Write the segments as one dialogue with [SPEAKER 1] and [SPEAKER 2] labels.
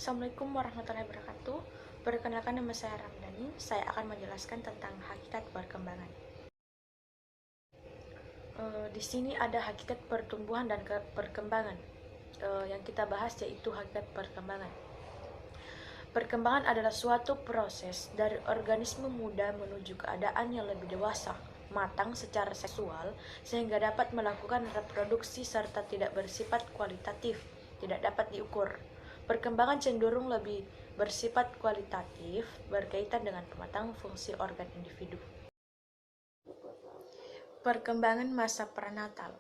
[SPEAKER 1] Assalamualaikum warahmatullahi wabarakatuh. Perkenalkan, nama saya Ramdhani. Saya akan menjelaskan tentang hakikat perkembangan. Di sini ada hakikat pertumbuhan dan perkembangan. Yang kita bahas yaitu hakikat perkembangan. Perkembangan adalah suatu proses dari organisme muda menuju keadaan yang lebih dewasa, matang secara seksual, sehingga dapat melakukan reproduksi serta tidak bersifat kualitatif, tidak dapat diukur. Perkembangan cenderung lebih bersifat kualitatif, berkaitan dengan pematangan fungsi organ individu. Perkembangan masa prenatal,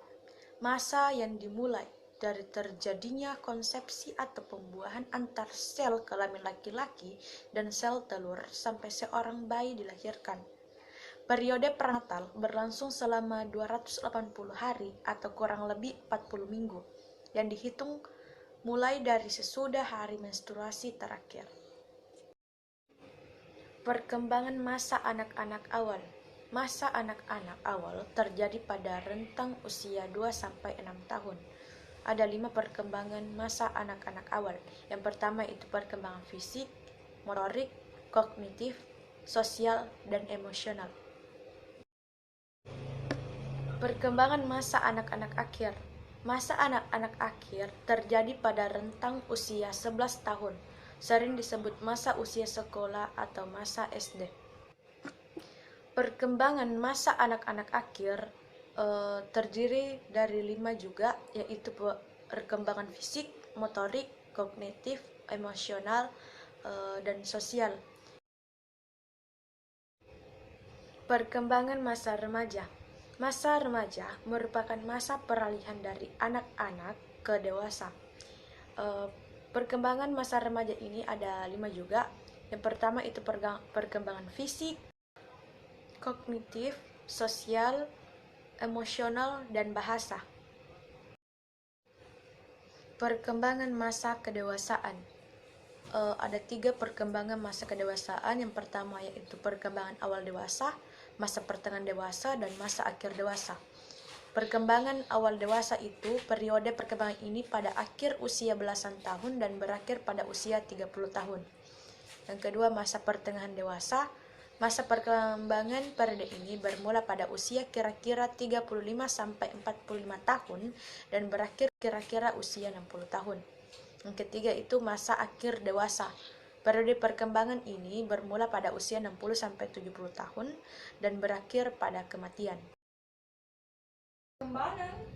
[SPEAKER 1] masa yang dimulai dari terjadinya konsepsi atau pembuahan antar sel kelamin laki-laki dan sel telur sampai seorang bayi dilahirkan. Periode prenatal berlangsung selama 280 hari atau kurang lebih 40 minggu, yang dihitung mulai dari sesudah hari menstruasi terakhir. Perkembangan masa anak-anak awal. Masa anak-anak awal terjadi pada rentang usia 2-6 tahun. Ada 5 perkembangan masa anak-anak awal. Yang pertama itu perkembangan fisik, motorik, kognitif, sosial, dan emosional. Perkembangan masa anak-anak akhir. Masa anak-anak akhir terjadi pada rentang usia 11 tahun, sering disebut masa usia sekolah atau masa SD. Perkembangan masa anak-anak akhir terdiri dari 5 juga, yaitu perkembangan fisik, motorik, kognitif, emosional, dan sosial. Perkembangan masa remaja. Masa remaja merupakan masa peralihan dari anak-anak ke dewasa. Perkembangan masa remaja ini ada 5 juga. Yang pertama itu perkembangan fisik, kognitif, sosial, emosional, dan bahasa. Perkembangan masa kedewasaan. Ada 3 perkembangan masa kedewasaan. Yang pertama yaitu perkembangan awal dewasa, masa pertengahan dewasa, dan masa akhir dewasa. Perkembangan awal dewasa itu periode perkembangan ini pada akhir usia belasan tahun dan berakhir pada usia 30 tahun. Yang kedua, masa pertengahan dewasa. Masa perkembangan periode ini bermula pada usia kira-kira 35-45 tahun dan berakhir kira-kira usia 60 tahun. Yang ketiga itu masa akhir dewasa. Periode perkembangan ini bermula pada usia 60-70 tahun dan berakhir pada kematian.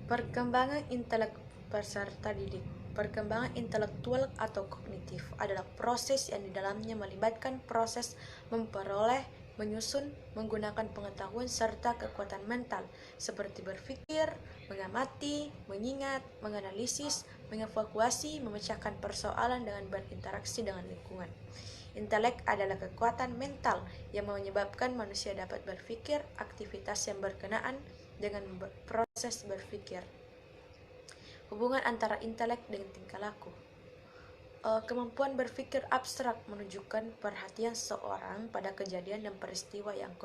[SPEAKER 1] Perkembangan intelek peserta didik. Perkembangan intelektual atau kognitif adalah proses yang di dalamnya melibatkan proses memperoleh, menyusun, menggunakan pengetahuan serta kekuatan mental seperti berpikir, mengamati, mengingat, menganalisis, mengevaluasi, memecahkan persoalan dengan berinteraksi dengan lingkungan. Intelek adalah kekuatan mental yang menyebabkan manusia dapat berpikir aktivitas yang berkenaan dengan proses berpikir. Hubungan antara intelek dengan tingkah laku. Kemampuan berpikir abstrak menunjukkan perhatian seseorang pada kejadian dan peristiwa yang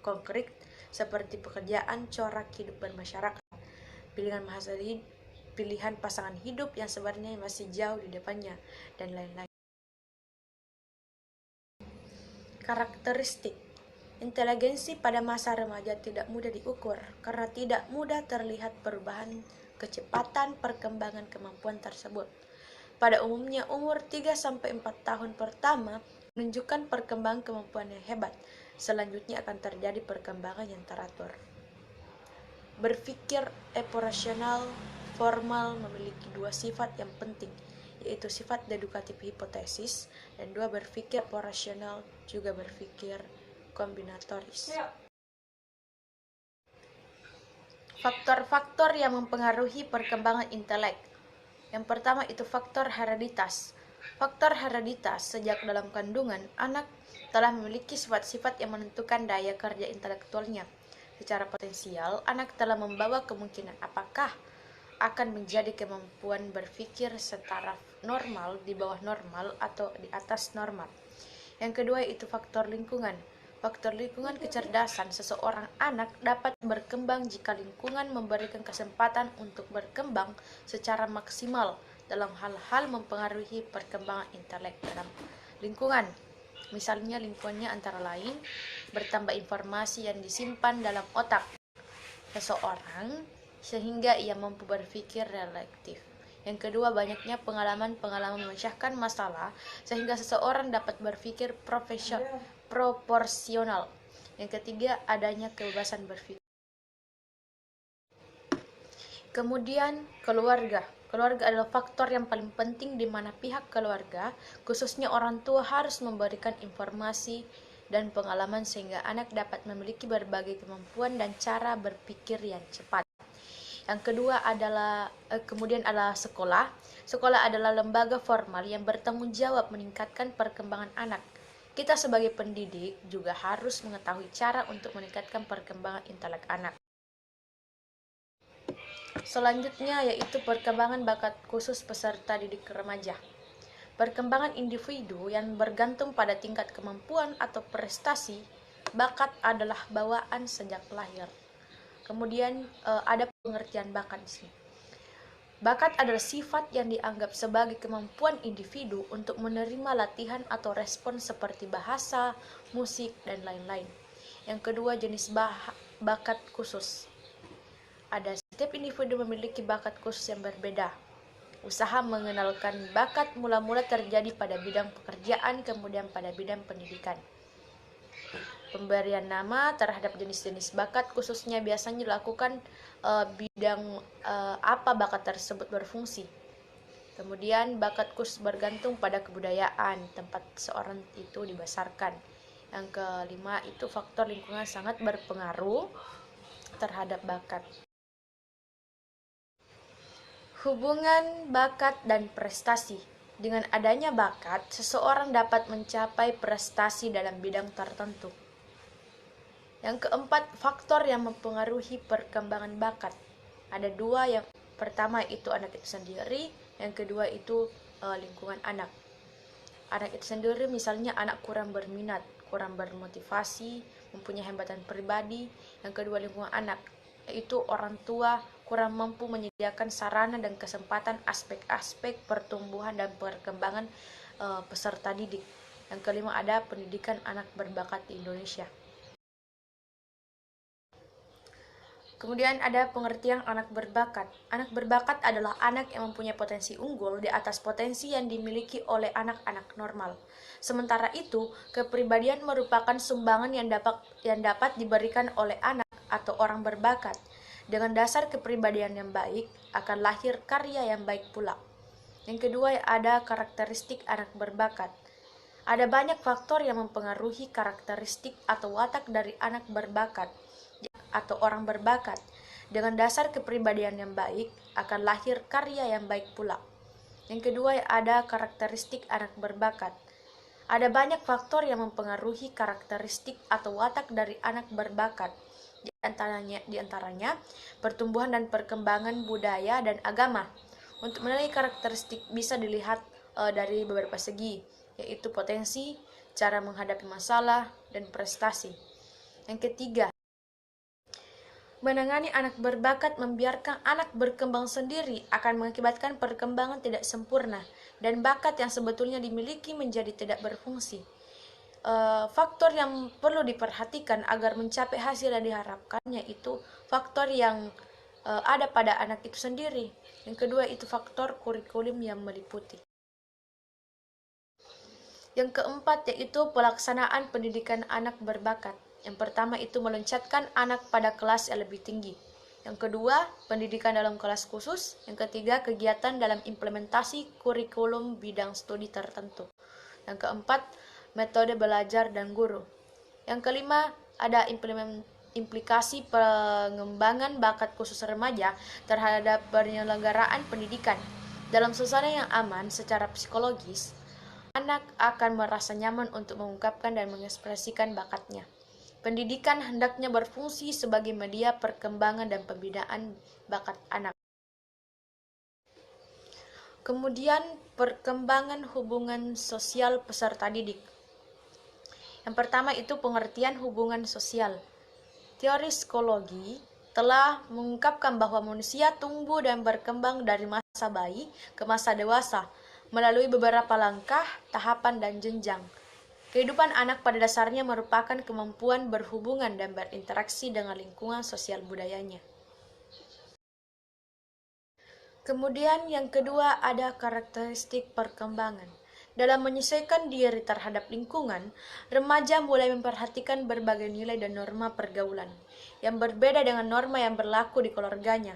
[SPEAKER 1] konkret seperti pekerjaan, corak hidup bermasyarakat, pilihan pasangan hidup yang sebenarnya masih jauh di depannya, dan lain-lain. Karakteristik. Inteligensi pada masa remaja tidak mudah diukur karena tidak mudah terlihat perubahan kecepatan perkembangan kemampuan tersebut. Pada umumnya umur 3-4 tahun pertama menunjukkan perkembangan kemampuan yang hebat. Selanjutnya akan terjadi perkembangan yang teratur. Berpikir operasional formal memiliki 2 sifat yang penting, yaitu sifat dedukatif hipotesis, dan 2 berpikir operasional juga berpikir kombinatoris. Faktor-faktor yang mempengaruhi perkembangan intelek. Yang pertama itu faktor hereditas. Faktor hereditas, sejak dalam kandungan, anak telah memiliki sifat-sifat yang menentukan daya kerja intelektualnya. Secara potensial, anak telah membawa kemungkinan apakah akan menjadi kemampuan berpikir setara normal, di bawah normal, atau di atas normal. Yang kedua itu faktor lingkungan. Faktor lingkungan kecerdasan seseorang anak dapat berkembang jika lingkungan memberikan kesempatan untuk berkembang secara maksimal dalam hal-hal mempengaruhi perkembangan intelek dalam lingkungan. Misalnya lingkungannya antara lain bertambah informasi yang disimpan dalam otak seseorang sehingga ia mampu berpikir reflektif. Yang kedua, banyaknya pengalaman-pengalaman memecahkan masalah sehingga seseorang dapat berpikir proporsional. Yang ketiga, adanya kebebasan berpikir. Kemudian, keluarga. Keluarga adalah faktor yang paling penting di mana pihak keluarga, khususnya orang tua, harus memberikan informasi dan pengalaman sehingga anak dapat memiliki berbagai kemampuan dan cara berpikir yang cepat. Yang kedua adalah kemudian adalah sekolah. Sekolah adalah lembaga formal yang bertanggung jawab meningkatkan perkembangan anak. Kita sebagai pendidik juga harus mengetahui cara untuk meningkatkan perkembangan intelek anak. Selanjutnya yaitu perkembangan bakat khusus peserta didik remaja. Perkembangan individu yang bergantung pada tingkat kemampuan atau prestasi, bakat adalah bawaan sejak lahir. Kemudian ada pengertian bakat di sini. Bakat adalah sifat yang dianggap sebagai kemampuan individu untuk menerima latihan atau respon seperti bahasa, musik, dan lain-lain. Yang kedua, jenis bakat khusus. Setiap individu memiliki bakat khusus yang berbeda. Usaha mengenalkan bakat mula-mula terjadi pada bidang pekerjaan, kemudian pada bidang pendidikan. Pemberian nama terhadap jenis-jenis bakat khususnya biasanya dilakukan bidang apa bakat tersebut berfungsi. Kemudian bakat khusus bergantung pada kebudayaan tempat seorang itu dibesarkan. Yang kelima itu faktor lingkungan sangat berpengaruh terhadap bakat. Hubungan bakat dan prestasi. Dengan adanya bakat, seseorang dapat mencapai prestasi dalam bidang tertentu. Yang keempat, faktor yang mempengaruhi perkembangan bakat. Ada dua, yang pertama itu anak itu sendiri, yang kedua itu lingkungan anak. Anak itu sendiri misalnya anak kurang berminat, kurang bermotivasi, mempunyai hambatan pribadi. Yang kedua lingkungan anak, yaitu orang tua kurang mampu menyediakan sarana dan kesempatan aspek-aspek pertumbuhan dan perkembangan peserta didik. Yang kelima ada pendidikan anak berbakat di Indonesia. Kemudian ada pengertian anak berbakat. Anak berbakat adalah anak yang mempunyai potensi unggul di atas potensi yang dimiliki oleh anak-anak normal. Sementara itu, kepribadian merupakan sumbangan yang dapat diberikan oleh anak atau orang berbakat. Dengan dasar kepribadian yang baik, akan lahir karya yang baik pula. Yang kedua ada karakteristik anak berbakat. Ada banyak faktor yang mempengaruhi karakteristik atau watak dari anak berbakat atau orang berbakat. Dengan dasar kepribadian yang baik, akan lahir karya yang baik pula. Yang kedua ada karakteristik anak berbakat. Ada banyak faktor yang mempengaruhi karakteristik atau watak dari anak berbakat. Di antaranya pertumbuhan dan perkembangan budaya dan agama. Untuk menilai karakteristik bisa dilihat dari beberapa segi, yaitu potensi, cara menghadapi masalah, dan prestasi. Yang ketiga, menangani anak berbakat membiarkan anak berkembang sendiri akan mengakibatkan perkembangan tidak sempurna dan bakat yang sebetulnya dimiliki menjadi tidak berfungsi. Faktor yang perlu diperhatikan agar mencapai hasil yang diharapkannya itu faktor yang ada pada anak itu sendiri. Yang kedua itu faktor kurikulum yang meliputi. Yang keempat yaitu pelaksanaan pendidikan anak berbakat. Yang pertama itu meloncatkan anak pada kelas yang lebih tinggi. Yang kedua, pendidikan dalam kelas khusus. Yang ketiga, kegiatan dalam implementasi kurikulum bidang studi tertentu. Yang keempat, metode belajar dan guru. Yang kelima, ada implikasi pengembangan bakat khusus remaja terhadap penyelenggaraan pendidikan. Dalam suasana yang aman secara psikologis, anak akan merasa nyaman untuk mengungkapkan dan mengekspresikan bakatnya. Pendidikan hendaknya berfungsi sebagai media perkembangan dan pembinaan bakat anak. Kemudian, perkembangan hubungan sosial peserta didik. Yang pertama itu pengertian hubungan sosial. Teori psikologi telah mengungkapkan bahwa manusia tumbuh dan berkembang dari masa bayi ke masa dewasa melalui beberapa langkah, tahapan, dan jenjang. Kehidupan anak pada dasarnya merupakan kemampuan berhubungan dan berinteraksi dengan lingkungan sosial budayanya. Kemudian yang kedua ada karakteristik perkembangan. Dalam menyesuaikan diri terhadap lingkungan, remaja mulai memperhatikan berbagai nilai dan norma pergaulan yang berbeda dengan norma yang berlaku di keluarganya.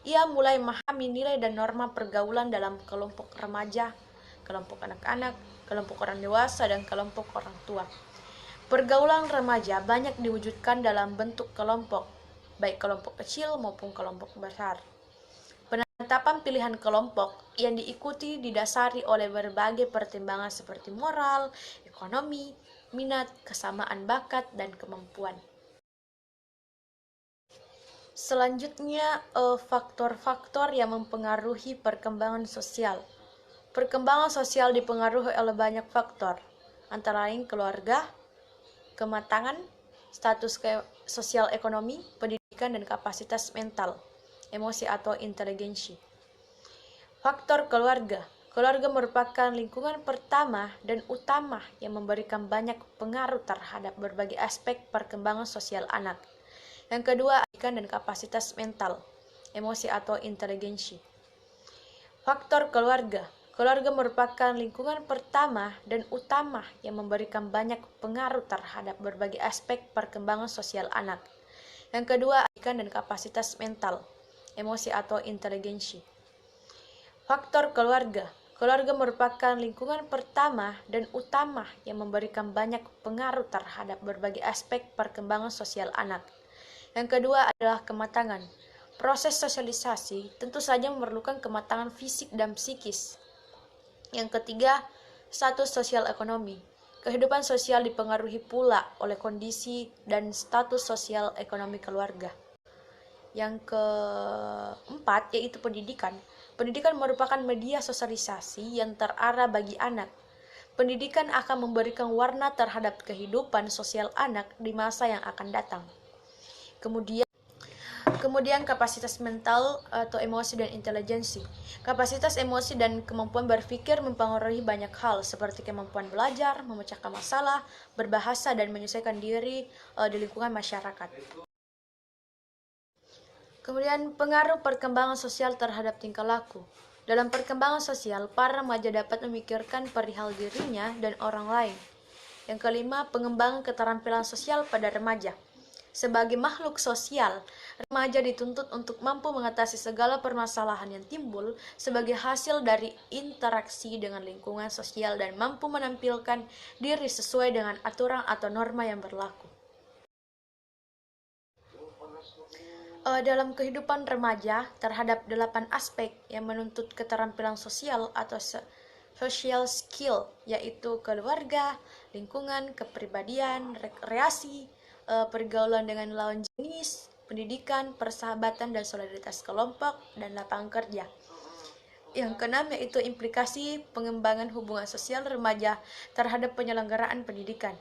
[SPEAKER 1] Ia mulai memahami nilai dan norma pergaulan dalam kelompok remaja, kelompok anak-anak, kelompok orang dewasa, dan kelompok orang tua. Pergaulan remaja banyak diwujudkan dalam bentuk kelompok, baik kelompok kecil maupun kelompok besar. Penetapan pilihan kelompok yang diikuti didasari oleh berbagai pertimbangan seperti moral, ekonomi, minat, kesamaan bakat, dan kemampuan. Selanjutnya, faktor-faktor yang mempengaruhi perkembangan sosial. Perkembangan sosial dipengaruhi oleh banyak faktor, antara lain keluarga, kematangan, status sosial ekonomi, pendidikan, dan kapasitas mental, emosi atau inteligensi. Faktor keluarga. Keluarga merupakan lingkungan pertama dan utama yang memberikan banyak pengaruh terhadap berbagai aspek perkembangan sosial anak. Yang kedua, pendidikan dan kapasitas mental, emosi atau inteligensi. Faktor keluarga. Keluarga merupakan lingkungan pertama dan utama yang memberikan banyak pengaruh terhadap berbagai aspek perkembangan sosial anak. Yang kedua, pendidikan dan kapasitas mental, emosi atau inteligensi. Faktor keluarga. Keluarga merupakan lingkungan pertama dan utama yang memberikan banyak pengaruh terhadap berbagai aspek perkembangan sosial anak. Yang kedua adalah kematangan. Proses sosialisasi tentu saja memerlukan kematangan fisik dan psikis. Yang ketiga, status sosial ekonomi. Kehidupan sosial dipengaruhi pula oleh kondisi dan status sosial ekonomi keluarga. Yang keempat yaitu pendidikan. Pendidikan merupakan media sosialisasi yang terarah bagi anak. Pendidikan akan memberikan warna terhadap kehidupan sosial anak di masa yang akan datang. Kemudian kapasitas mental atau emosi dan intelijensi. Kapasitas emosi dan kemampuan berpikir mempengaruhi banyak hal seperti kemampuan belajar, memecahkan masalah, berbahasa, dan menyesuaikan diri di lingkungan masyarakat. Kemudian pengaruh perkembangan sosial terhadap tingkah laku. Dalam perkembangan sosial, para remaja dapat memikirkan perihal dirinya dan orang lain. Yang kelima, pengembangan keterampilan sosial pada remaja. Sebagai makhluk sosial, remaja dituntut untuk mampu mengatasi segala permasalahan yang timbul sebagai hasil dari interaksi dengan lingkungan sosial dan mampu menampilkan diri sesuai dengan aturan atau norma yang berlaku. Dalam kehidupan remaja terhadap 8 aspek yang menuntut keterampilan sosial atau social skill, yaitu keluarga, lingkungan, kepribadian, rekreasi, pergaulan dengan lawan jenis, pendidikan, persahabatan dan solidaritas kelompok, dan lapangan kerja. Yang keenam yaitu implikasi pengembangan hubungan sosial remaja terhadap penyelenggaraan pendidikan.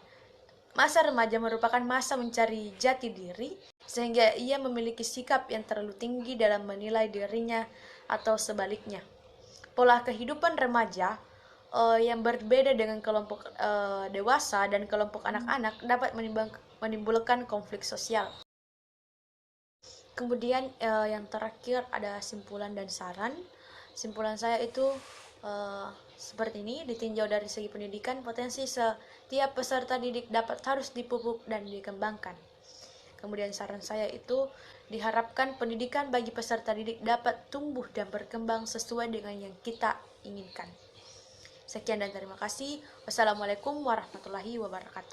[SPEAKER 1] Masa remaja merupakan masa mencari jati diri, sehingga ia memiliki sikap yang terlalu tinggi dalam menilai dirinya atau sebaliknya. Pola kehidupan remaja yang berbeda dengan kelompok dewasa dan kelompok anak-anak dapat menimbulkan konflik sosial. Kemudian yang terakhir ada simpulan dan saran. Simpulan saya itu seperti ini. Ditinjau dari segi pendidikan, potensi setiap peserta didik harus dipupuk dan dikembangkan. Kemudian saran saya itu diharapkan pendidikan bagi peserta didik dapat tumbuh dan berkembang sesuai dengan yang kita inginkan. Sekian dan terima kasih. Wassalamualaikum warahmatullahi wabarakatuh.